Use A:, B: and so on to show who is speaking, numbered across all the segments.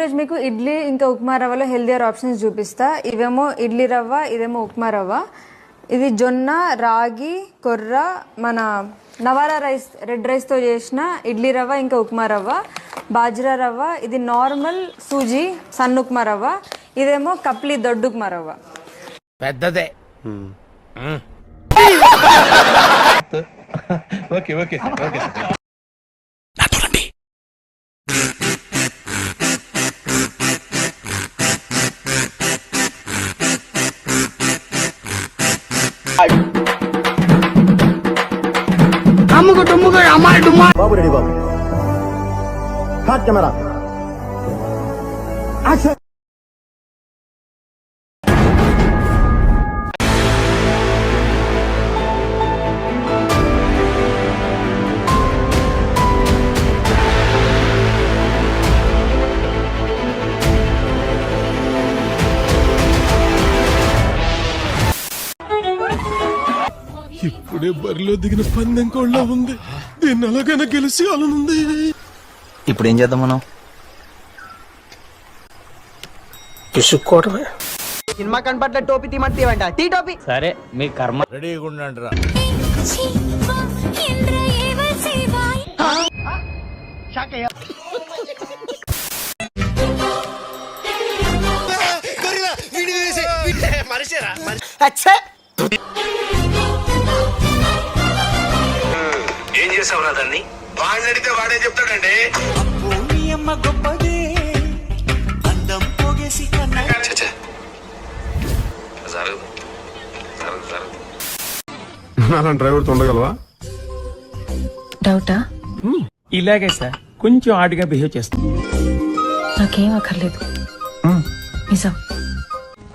A: ఈరోజు మీకు ఇడ్లీ ఇంకా ఉప్మా రవ్వలో హెల్దియర్ ఆప్షన్స్ చూపిస్తా. ఇవేమో ఇడ్లీ రవ్వ, ఇదేమో ఉప్మా రవ్వ. ఇది జొన్న, రాగి, కొర్ర, మన నవారా రైస్, రెడ్ రైస్తో చేసిన ఇడ్లీ రవ్వ ఇంకా ఉప్మా రవ్వ. బాజ్రా రవ్వ, ఇది నార్మల్ సూజీ సన్న ఉప్మా రవ్వ. ఇదేమో కప్లీ దొడ్డు ఉప్మా రవ్వ.
B: పెద్దదే.
C: Okay okay okay.
D: బాబు రెడీ బాబు. Hot camera action.
C: ఇప్పుడే బరిలో దిగిన పందెం కోళ్ళ ఉంది. దీన్ని ఎలాగైనా గెలిచి అలానుంది.
E: ఇప్పుడు ఏం చేద్దాం మనం?
F: పిసుక్కోవడమే. సినిమా కనపట్ల టోపీ తీమంటేవంట. టీ టోపీ.
B: సరే మీ కర్మ.
C: రెడీగా ఉండండి రా.
G: ఏం చేసావు రా దాన్ని? వాడిని అడిగితే వాడే చెప్తాడండి.
C: డ్రైవర్ ఉండగలవా?
H: డౌటా?
B: ఇలాగే సార్, కొంచెం ఆడిగా బిహేవ్ చేస్తాం.
H: నాకేం అక్కర్లేదు, నిజం.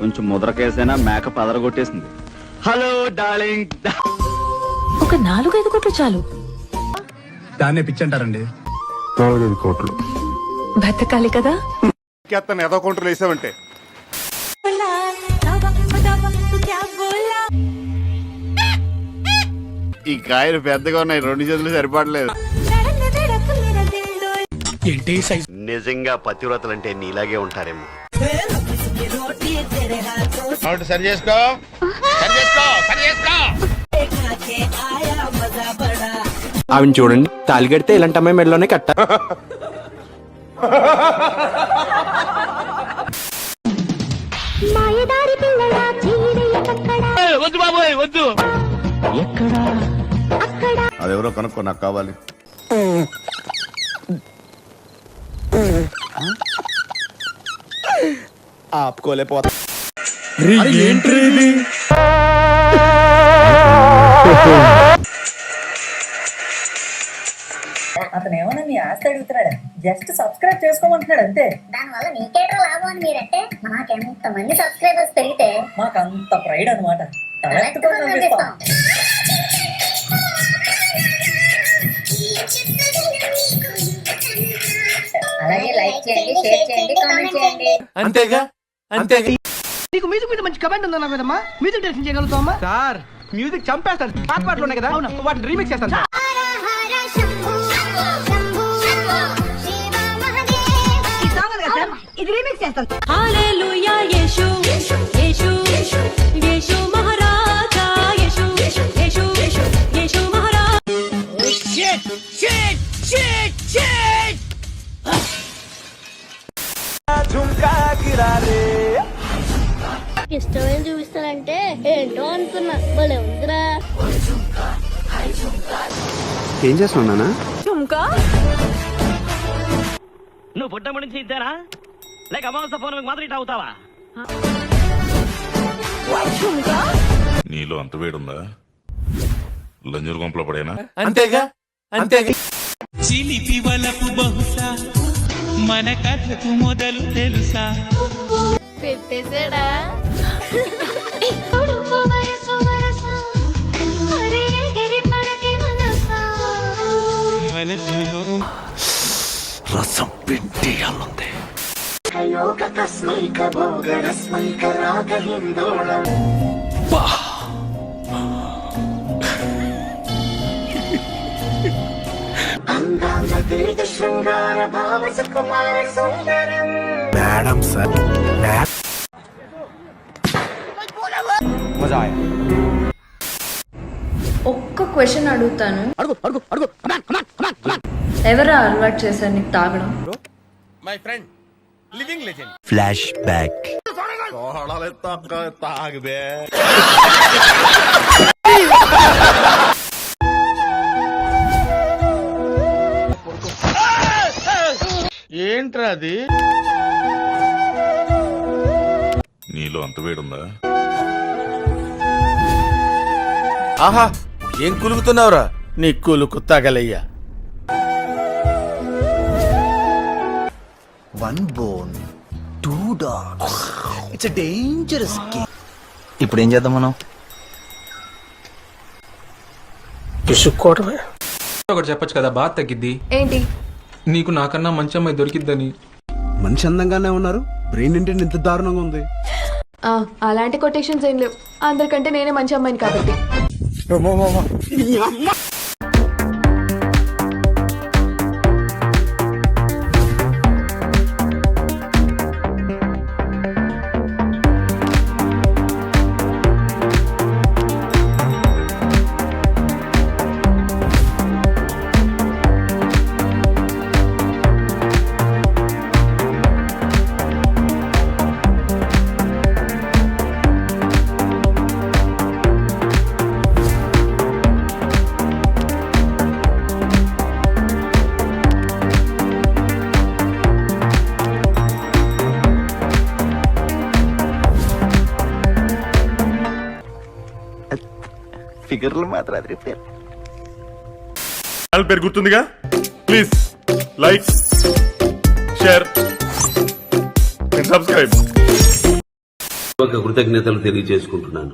E: కొంచెం ముద్ర కేసైనా మేకప్ అదరగొట్టేసింది. Hello darling.
H: ఒక 4-5 కోట్లు చాలు.
D: దాన్నే పిచ్చంటారండి.
C: 4-5 కోట్లు
H: బతకాలి కదా.
C: ఏదో కౌంటర్లు వేసావంటే
G: ఈ కాయలు పెద్దగా ఉన్నాయి, 2 చేతులు సరిపడలేదు. నిజంగా పతివ్రతలంటే నీలాగే ఉంటారేమో. సరి చేసుకో, సరి చేసుకో, సరి చేసుకో.
E: ఆవిడ చూడండి, తాళి కడితే ఇలాంటి అమ్మాయి మెడలోనే కట్ట.
B: వద్దు బాబోయ్ వద్దు.
C: అదెవరో కనుక్కో, నాకు కావాలి.
E: ఆపుకోలేకపోతా.
F: అతను ఏమన్నా నీ ఆస్తి అడుగుతున్నాడా? జస్ట్ సబ్స్క్రైబ్ చేసుకోమంటున్నాడు అంతే.
I: దానివల్ల నీకేట్రా లాభం అని మీరంటే, మాకెంత మంది సబ్స్క్రైబర్స్ పెరిగితే
F: మాకు అంత ప్రైడ్ అనమాట.
I: అలాగే లైక్ చేయండి, షేర్ చేయండి, కామెంట్ చేయండి.
E: అంతేగా అంతేగా.
F: నీకు మ్యూజిక్ మీద మంచి కమెంట్ ఉందా కదమ్మా? మ్యూజిక్ డైరెక్షన్ చేయగలుగుతామా?
E: సార్ మ్యూజిక్ చంపేస్తాను. పాటలు ఉన్నాయి కదా, వాటిని రీమిక్స్ చేస్తాను సార్.
I: ఇది రీమిక్స్ చేస్తాను.
H: హల్లెలూయా యేసు యేసు యేసు మహారాజా, యేసు యేసు యేసు మహారాజా.
B: Shit shit shit shit.
I: ఇష్టమైన చూపిస్తానంటే ఏంటో అనుకున్నా, భలే ఉందిరా.
E: ఏం చేస్తున్నానా?
B: నువ్వు పుట్టం నుంచి ఇద్దారా లేక అమావాస ఫోన్ మాత్రం ఇట్లా అవుతావా?
J: నీలో అంత వేడుందా? లంజూరు గుంపలో పడేనా?
E: అంతేగా అంతేగా.
K: చిలిపి వలపు బహుశా మన కథకు మొదలు తెలుసా?
I: పెట్టేసాడా?
E: రసం పిండియాలంది.
I: అందాల దీర్ఘ శృంగార భావ సుకుమార సుందరం
C: మేడం సార్
A: ఒక్క క్వశ్చన్ అడుగుతాను. ఎవరా అలవాటు చేశారు నీకు తాగడం?
C: My friend living legend.
D: Flashback.
C: ఏంట్రా అది?
J: నీలో అంత వేడుందా?
C: ఆహా ఏం కులుకుతున్నావురా? నీ కులుకు తగలయ్యా.
D: One bone, 2 dogs. It's dangerous game. ఇప్పుడు ఏం చేద్దాం మనం?
C: విసుక్కోవడమే.
E: ఒకటి చెప్పొచ్చు కదా, బాధ తగ్గిద్ది.
A: ఏంటి?
E: నీకు నాకన్నా మంచి అమ్మాయి దొరికిద్దని.
C: మనిషి అందంగానే ఉన్నారు, బ్రెయిన్ అంటే ఇంత దారుణంగా ఉంది.
A: అలాంటి కొటేషన్స్ ఏం లేవు. అందరికంటే నేనే మంచి అమ్మాయిని కాబట్టి.
D: ఫిగర్లు మాత్రం అది రిపేర్.
J: పేరు గుర్తుందిగా? Please like, share, subscribe.
G: కృతజ్ఞతలు తెలియజేసుకుంటున్నాను.